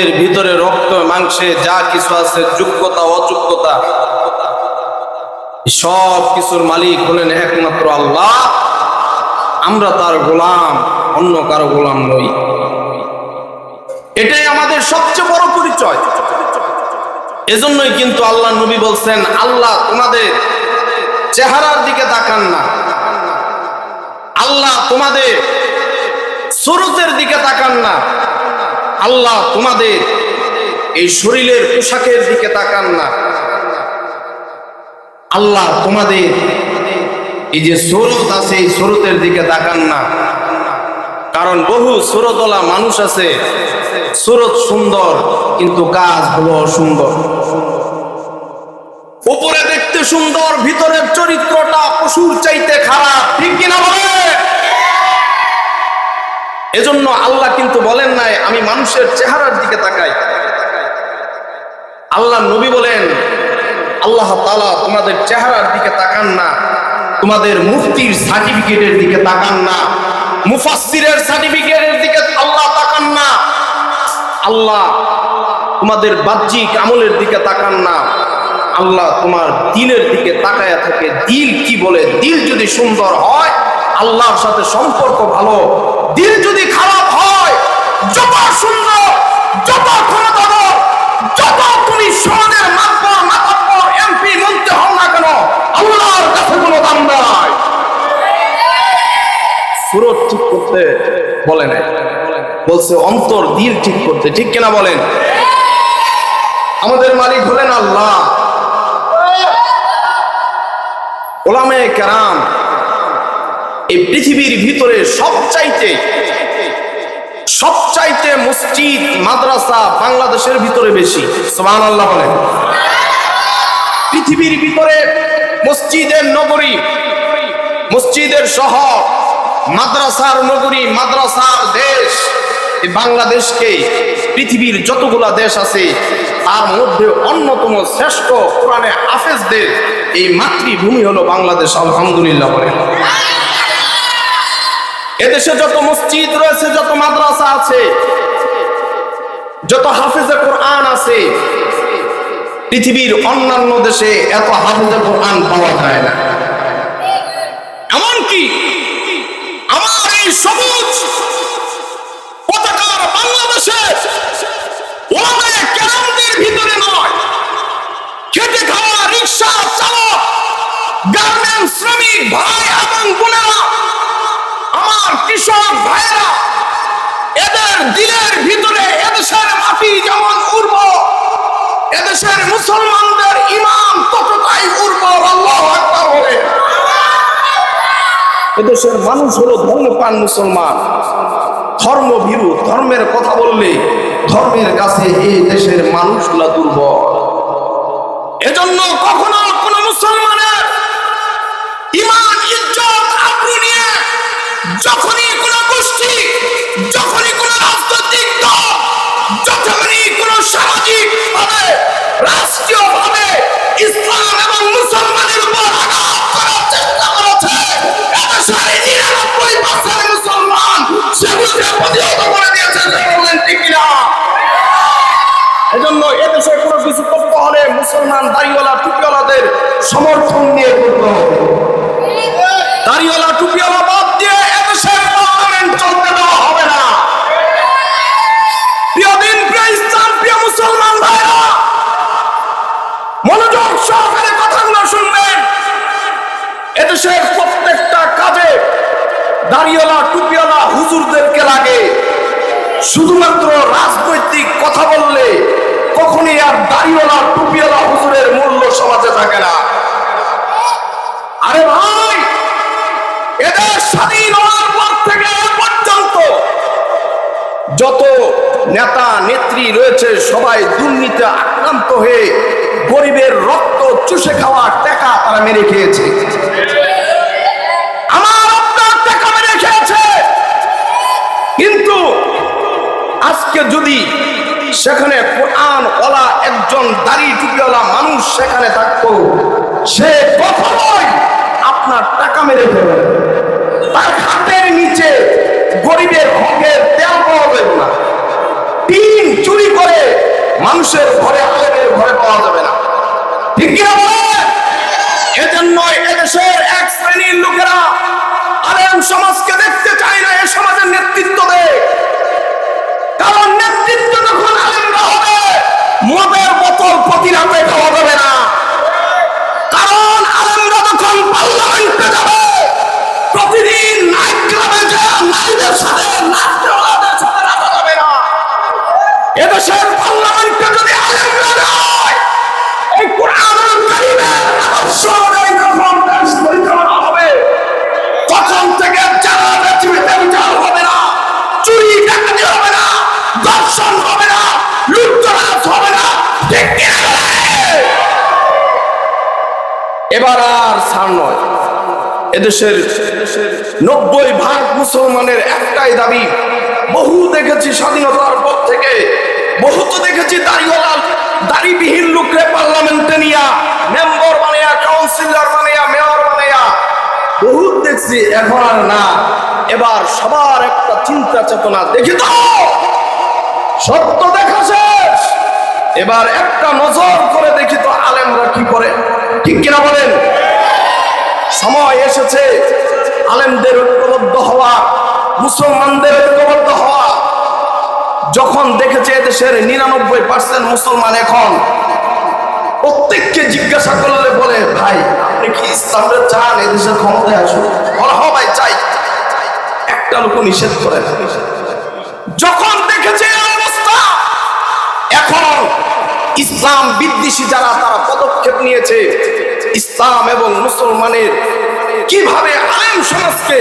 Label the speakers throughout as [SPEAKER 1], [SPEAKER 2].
[SPEAKER 1] এর ভিতরে রক্ত মাংসে যা কিছু আছে, যোগ্যতা অযোগ্যতা, সব কিছুর মালিক হলেন একমাত্র আল্লাহ। আমরা তার গোলাম, অন্য কারো গোলাম নই। এটাই আমাদের সবচেয়ে বড় পরিচয়। এজন্যই কিন্তু আল্লাহ নবী বলছেন, আল্লাহ তোমাদের চেহারার দিকে তাকান না, আল্লাহ তোমাদের সুরতের দিকে তাকান না, আল্লাহ তোমাদের এই শরীরের পোশাকের দিকে তাকান না, আল্লাহ তোমাদের এই যে সুরত আছে এই সুরতের দিকে তাকান না। কারণ বহু সুরতওয়ালা মানুষ আছে, সুরত সুন্দর কিন্তু কাজ হলো অসুন্দর। উপরে দেখতে সুন্দর, ভিতরের চরিত্রটা পশুর চাইতে খারাপ, ঠিক কিনা বলে? এজন্য আল্লাহ কিন্তু বলেন নাই আমি মানুষের চেহারার দিকে তাকাই। আল্লাহ নবী বলেন, আল্লাহ তাআলা তোমাদের চেহারার দিকে তাকান না, তোমাদের মুফতির সার্টিফিকেটের দিকে তাকান না, মুফাসসিরের সার্টিফিকেটের দিকে আল্লাহ তাকান না, আল্লাহ তোমাদের বাহ্যিক আমলের দিকে তাকান না, আল্লাহ তোমার দিলের দিকে তাকায়া থাকে। দিল কি বলে? দিল যদি সুন্দর হয়, আল্লাহর সাথে সম্পর্ক ভালো। দিল যদি খারাপ হয়, যত সুন্দর, যত ক্ষমতাধর, যত তুমি সমাজের মাতব্বর এমপি মন্ত্রী হও না কেন, আল্লাহর কাছে কোনো দাম নাই। সুরত ঠিক করতে বলে নাই, বলছে অন্তর দিল ঠিক করতে, ঠিক কিনা বলেন? আমাদের মালিক হলেন আল্লাহ। ওলামায়ে কেরাম এই পৃথিবীর ভিতরে সবচাইতে মসজিদ মাদ্রাসা বাংলাদেশের ভিতরে বেশি। সুবহানাল্লাহ বলেন। পৃথিবীর ভিতরে মসজিদের নগরী, মসজিদের শহর, মাদ্রাসার নগরী, মাদ্রাসার দেশ, এই বাংলাদেশকে পৃথিবীর যতগুলা দেশ আছে তার মধ্যে অন্যতম শ্রেষ্ঠ কোরআনে হাফেজদের এই মাতৃভূমি হলো বাংলাদেশ। আলহামদুলিল্লাহ বলেন। এদেশে যত মসজিদ রয়েছে, যত মাদ্রাসা আছে, যত হাফেজে কোরআন আছে, পৃথিবীর অন্যান্য দেশে এত হাফেজে কোরআন পাওয়া যায় না। এমনকি আমার এই সবুজ পতাকার বাংলাদেশে ওলামায়ে কেরামদের ভিতরে নয়, খেটে খাওয়া রিকশা চালক, গার্মেন্টস শ্রমিক ভাই এবং বোনেরা, আমার কৃষক ভাইরা, এদের দিলের ভিতরে এদেশের মাটি যেমন উর্বর, এদেশের মুসলমানদের ঈমান ততটাই উর্বর। আল্লাহু আকবার বলে। এদেশের মানুষ হলো ধর্মপ্রাণ মুসলমান, ধর্মভীরু। ধর্মের কথা বললে ধর্মের কাছে এই দেশের মানুষগুলা দুর্বল। এজন্য কখনো কোন মুসলমানের ঈমান ইজ্জত আবরু নিয়ে যখনই কোন গোষ্ঠী, যখনই কোন রাজনৈতিক দল, যখনই কোন সামাজিক ভাবে, রাষ্ট্রীয় ভাবে ইসলাম এবং মুসলমানের উপর আঘাত করার চেষ্টা করেছে, এদেশের 99% মুসলমান সেগুলোকে প্রতিহত করে দিয়েছে। বলেন ঠিক কিনা? এজন্য এদেশে কোনো কিছু করতে হলে মুসলমান দাড়িওয়ালা টুপিওয়ালাদের সমর্থন নিয়ে করতে হবে। দাড়িওয়ালা টুপিওয়ালা বাদ দিয়ে এদেশের গভর্নমেন্ট চলতে দেওয়া হবে না। প্রিয় দিন, প্রিয় ইসলাম, প্রিয় মুসলমান ভাইরা, মনোযোগ সহকারে কথাগুলো শুনবেন। এদেশের প্রত্যেকটা কাজে দাড়িওয়ালা টুপিওয়ালা হুজুরদেরকে লাগে। শুধুমাত্র রাজনৈতিক কথা বললে কখনই আর দাড়িওয়ালা টুপিওয়ালা হুজুরের মূল্য সমাজে থাকে না। আরে ভাই, এদের স্বাধীন হওয়ার পর থেকে এ পর্যন্ত যত নেতা নেত্রী রয়েছে সবাই দুর্নীতি আক্রান্ত হয়ে গরিবের রক্ত চুষে খাওয়া টাকা তারা মেরে খেয়েছে। আমার আপনার টাকা মেরে খেয়েছে। কিন্তু আজকে যদি সেখানে কোরআন ওয়ালা একজন দাড়ি টুপিওয়ালা মানুষ সেখানে থাকতো, সে কখনোই আপনার টাকা মেরে ফেলবে, তার হাতের নিচে গরিবের হকের তেল পাওয়া যাবে না। টিন চুরি করে মানুষের ঘরে, আলেমের ঘরে পাওয়া যাবে না। ঠিক কিনা বলেন? এজন্য এদেশের এক শ্রেণীর লোকেরা আলেম সমাজকে দেখতে চায় না, এ সমাজের নেতৃত্ব দেয়। কারণ নেতৃত্ব যখন আলেমরা হবে, মদের বোতল প্রতি রাতে খাওয়া যাবে না। কারণ আলেমরা যখন পার্লামেন্টে যাবে, প্রতিদিন নাইট ক্লাবে যায় নারীদের সাথে নাচতে সাথে রাখা যাবে না। এদেশের পার্লামেন্টে যদি আলেমরা যায়, এই কোরআনুল কারীমের আদর্শ অনুযায়ী যখন দেশ পরিচালনা হবে, তখন থেকে যারা বিচার হবে না, চুরি ডাকাতি হবে না, দর্শন হবে না, লুটতরাজ হবে না। ঠিক কিনা বলেন? এবার আর ছাড় নয়। এদেশের 90% মুসলমানের একটাই দাবি, বহু দেখেছি স্বাধীনতার পর থেকে, বহু তো দেখেছি দাড়িওয়ালা দাড়িবিহীন লোকরে পার্লামেন্টে নিয়া মেম্বার বানাইয়া, কাউন্সিলর বানাইয়া, মেয়র বানাইয়া বহুত দেখছি। এখন আর না, এবার সবার একটা চিন্তা চেতনা, দেখি তো সত্য দেখা শেষ, এবার একটা নজর করে দেখি তো আলেমরা কি করে। ঠিক কিনা বলেন? সময় এসেছে আলেমদের ঐক্যবদ্ধ হওয়া, মুসলমানদের ঐক্যবদ্ধ হওয়া। যখন দেখেছে এদেশের 99% মুসলমান এখন প্রত্যেককে জিজ্ঞাসা করলে বলে, ভাই আপনি কি ইসলামে চান, এদেশের ক্ষমতায় আসুন? বলা হয় ভাই চাই। একটা লোক নিষেধ করে। যখন দেখেছে অবস্থা, এখন ইসলাম বিদ্বেষী যারা, তারা পদক্ষেপ নিয়েছে ইসলাম এবং মুসলমানের কিভাবে আলেম সমাজকে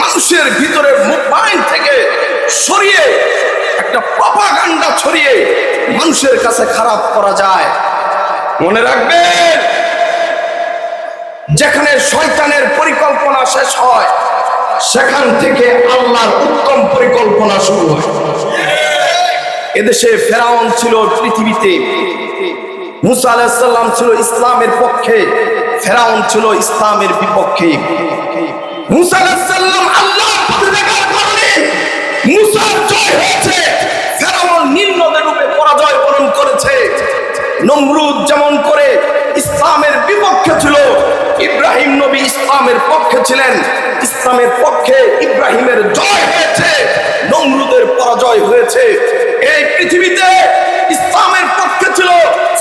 [SPEAKER 1] মানুষের ভিতরে মাইন্ড থেকে সরিয়ে একটা প্রপাগান্ডা ছড়িয়ে মানুষের কাছে খারাপ করা যায়। মনে রাখবেন, যেখানে শয়তানের পরিকল্পনা শেষ হয়, সেখান থেকে আল্লাহর উত্তম পরিকল্পনা শুরু হয়। এদেশে ফেরাউন ছিল পৃথিবীতে, মুসা আলাইহিস সালাম ছিল ইসলামের পক্ষে, ফেরাউন ছিল ইসলামের বিপক্ষে। মুসা আলাইহিস সালাম আল্লাহর প্রতিজ্ঞার কারণে মুসার জয় হয়েছে, ফেরাউন নীল নদের রূপে পরাজয় বরণ করেছে। নমরুদ যেমন করে ইসলামের বিপক্ষে ছিল, ইব্রাহিম নবী ইসলামের পক্ষে ছিলেন, ইসলামের পক্ষে ইব্রাহিমের জয় হয়েছে, নমরুদের পরাজয় হয়েছে। এই পৃথিবীতে ইসলামের পক্ষে ছিল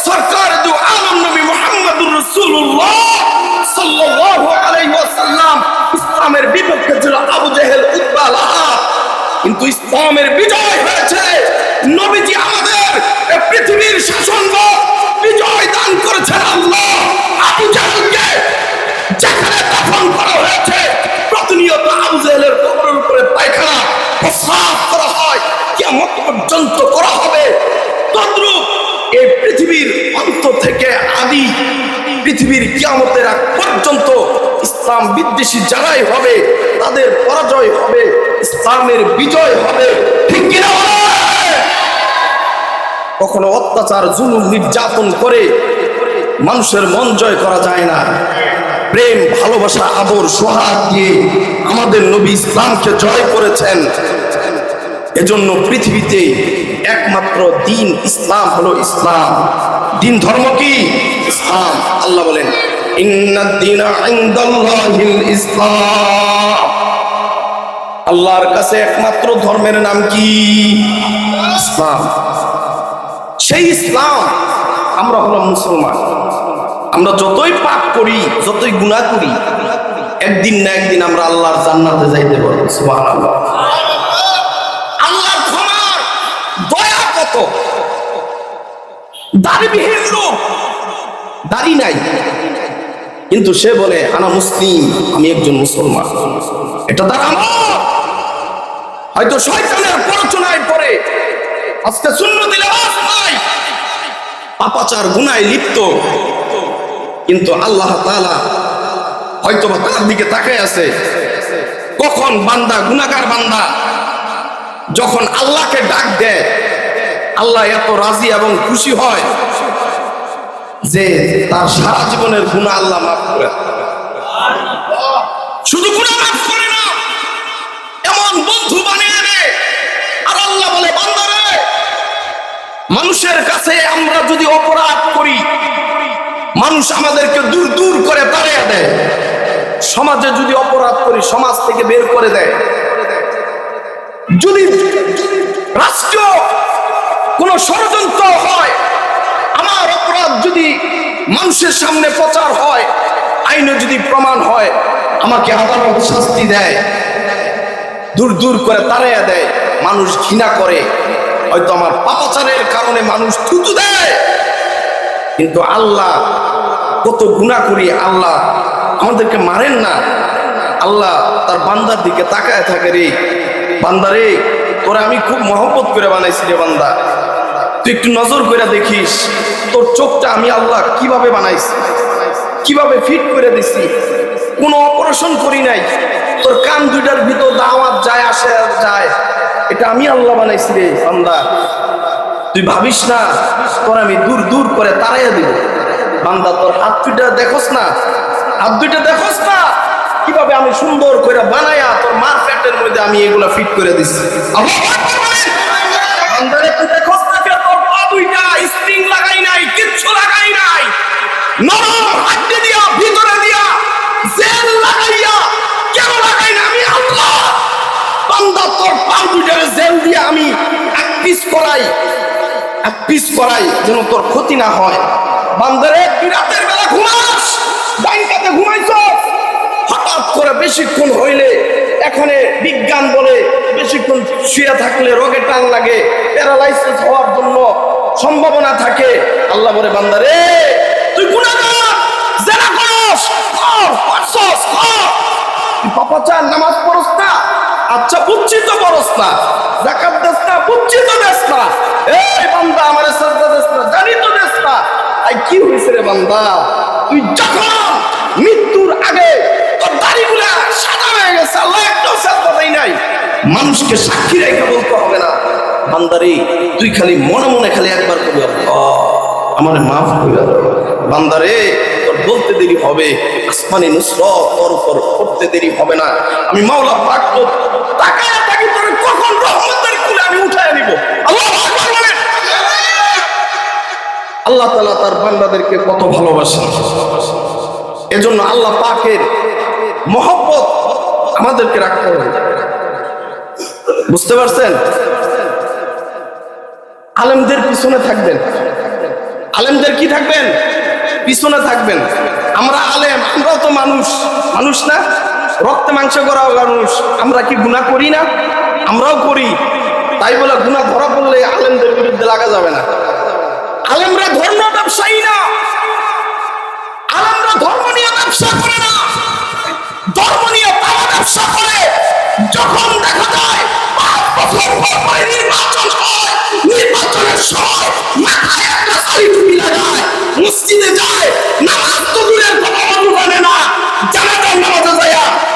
[SPEAKER 1] সরকার দু আলম নবী মুহাম্মদুর রাসূলুল্লাহ সাল্লাল্লাহু আলাইহি ওয়াসাল্লাম, ইসলামের বিপক্ষে ছিল আবু জেহেল, উতবা, লাহাব। কিন্তু ইসলামের বিজয় হয়েছে। নবীজি আমাদের এই পৃথিবীর শাসনভার বিজয় দান করেছেন আল্লাহ। আবু জেহেলকে যেখানে দাফন করা হয়েছে, প্রতিনিয়ত আবু জেহেলের কবরের উপরে পায়খানা প্রস্রাব করা হয়, কিয়ামত পর্যন্ত করা হবে। তদ্রূপ এই পৃথিবীর অন্ত থেকে আদি পৃথিবীর কিয়ামতের আগ পর্যন্ত ইসলাম বিদ্বেষী যারাই হবে, তাদের পরাজয় হবে, ইসলামের বিজয় হবে। ঠিক কিনা বলেন? কখনো অত্যাচার, জুলুম, নির্যাতন করে মানুষের মন জয় করা যায় না। প্রেম, ভালোবাসা, আদর, সোহাগ দিয়ে আমাদের নবী ইসলামকে জয় করেছেন। এজন্য পৃথিবীতে একমাত্র দিন ইসলাম হলো ইসলাম। দিন ধর্ম কি? ইসলাম। আল্লাহ বলেন, ইন্নাদ-দীনা ইনদাল্লাহিল ইসলাম। আল্লাহর কাছে একমাত্র ধর্মের নাম কি? ইসলাম। সেই ইসলাম, আমরা হলাম মুসলমান। আমরা যতই পাপ করি, যতই গুনাহ করি, একদিন না একদিন আমরা আল্লাহর জান্নাতে যাইতে পারবো। সুবহানাল্লাহ। আল্লাহর ক্ষমার দয়া কত! দাড়িবিহীন লোক, দাড়ি নাই, কিন্তু সে বলে আনা মুসলিম, আমি একজন মুসলমান। এটা তার আমল। হয়তো শয়তানের প্ররোচনায় পড়ে আজকে সুন্নতি লেবাস নাই, পাপাচার গুনায় লিপ্ত, কিন্তু আল্লাহ তাআলা হয়তো বা তার দিকে তাকায় আছে। কখন বান্দা, গুনাহগার বান্দা যখন আল্লাহকে ডাক দেয়, আল্লাহ এত রাজি এবং খুশি হয় যে তার সারা জীবনের গুনাহ আল্লাহ মাফ করে। শুধু গুনাহ মাফ করে না, এমন বন্ধু বানিয়ে দেয়। আর আল্লাহ বলে, বান্দারে মানুষের কাছে আমরা যদি অপরাধ করি, মানুষ আমাদেরকে দূর দূর করে তাড়িয়ে দেয়। সমাজে যদি অপরাধ করি, সমাজ থেকে বের করে দেয়। যদি রাষ্ট্রীয় কোনো ষড়যন্ত্র হয়, আমার অপরাধ যদি মানুষের সামনে প্রচার হয়, আইনে যদি প্রমাণ হয়, আমাকে আদালত শাস্তি দেয়, দূর দূর করে তাড়িয়ে দেয়, মানুষ ঘৃণা করে, হয়তো আমার পাপাচারের কারণে মানুষ থুতু দেয়। কিন্তু আল্লাহ কত গুনাহ করি, আল্লাহ আমাদেরকে মারেন না। আল্লাহ তার বান্দার দিকে তাকায় থাকে, রে বান্দারে, তোরা আমি খুব মহব্বত করে বানাইছি রে বান্দা, তুই একটু নজর করে দেখিস তোর চোখটা আমি আল্লাহ কিভাবে বানাইছি, কিভাবে ফিট করে দিছি, কোনো অপারেশন করি নাই। তোর কান দুইটার ভিতর দাওয়াত যায় আসে যায়, এটা আমি আল্লাহ বানাইছি রে বান্দা, তুই ভাবিস না তোর আমি দূর দূর করে তাড়াইয়া দিব। বান্দা তোর হাত দুইটা দেখোস না, হাত দুইটা দেখোস না কিভাবে আমি সুন্দর করে বানাইয়া তোর মার পেটের মধ্যে আমি এগুলা ফিট করে দিছি। বান্দারে তুই দেখোস না তোর পা দুইটা স্প্রিং লাগাই নাই, কিচ্ছু লাগাই নাই, নরম হাড্ডি দিয়া ভিতরে দিয়া জেল লাগাইয়া কেন লাগাই না আমি আল্লাহ। বান্দা তোর পা দুইটার জেল দিয়া আমি এক পিস করাই যেন তোর ক্ষতি না হয়। বান্দারে তুই রাতের বেলা ঘুমাস, ডাইনটাতে ঘুমাইছস, হঠাৎ করে বেশিক্ষণ হইলে, এখানে বিজ্ঞান বলে বেশিক্ষণ শুয়ে থাকলে রোগে টান লাগে, প্যারালাইসিস হওয়ার জন্য সম্ভাবনা থাকে। আল্লাহ বলে বান্দারে তুই গুনাহগার, জেনা করস, তুই পাপাচার, নামাজ পড়স না, আচ্ছা বুঝছি তো পড়স না, যাকাত দেস না, বুঝছি তো দেস না, এই বান্দা আমারে সাজদা দেস না, জানি তো দেস না। আই কি হইছে রে বান্দা, তুই যখন মৃত্যুর আগে তোর দাড়িগুলা সাদা হয়ে গেছে, আল্লাহ একটাও সাজদা দেই নাই, মানুষকে সাক্ষী রেখে বলতে হবে না, বান্দারে তুই খালি মনে মনে খালি একবার কবি আমারে মাফ করে দাও। বান্দারে তোর বলতে দেরি হবে, আসমানি নুসরত তোর উপর করতে দেরি হবে না। আমি মাওলা পাক তো তাকায় থাকি তোর কখন রহমতের কুলে আমি উঠায় নিব। আল্লাহু আকবার বলেন। আল্লাহ তাআলা তার বান্দাদেরকে কত ভালোবাসেন, এজন্য আল্লাহ পাকের মহব্বত আমাদেরকে রাখতে হবে। বুঝতে পারছেন? আলেমদের পিছনে থাকবেন, আলেমদের কি থাকবেন? পিছনে থাকবেন। আমরা আলেম, আমরাও তো মানুষ, মানুষ না? রক্তে মাংস করাও মানুষ, আমরা কি গুনাহ করি না? আমরাও করি। তাই বলে গুনাহ ধরা পড়লে আলেমদের বিরুদ্ধে লাগা যাবে না। আলেমরা ধর্ম ব্যবসায়ী না, আলেমরা ধর্ম নিয়ে ব্যবসা করে না, ধর্ম নিয়ে তারা ব্যবসা করে। যখন দেখা যায় 5 বছর পর নির্বাচন হয়, নির্বাচনের সময় মাথায় একটা শাড়ি টুপি লাগায়, মসজিদে যায়, নামাজ তো দূরের কথা মানে না, জানাজার নামাজে যায়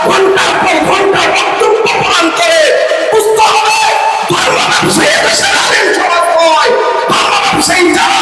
[SPEAKER 1] ঘন্টার পর ঘন্টা বক্তব্য প্রদান করে। বুঝতে হবে ধর্ম ব্যবসায়ী দেশের আলেম সমাজ নয়, ধর্ম ব্যবসায়ী যারা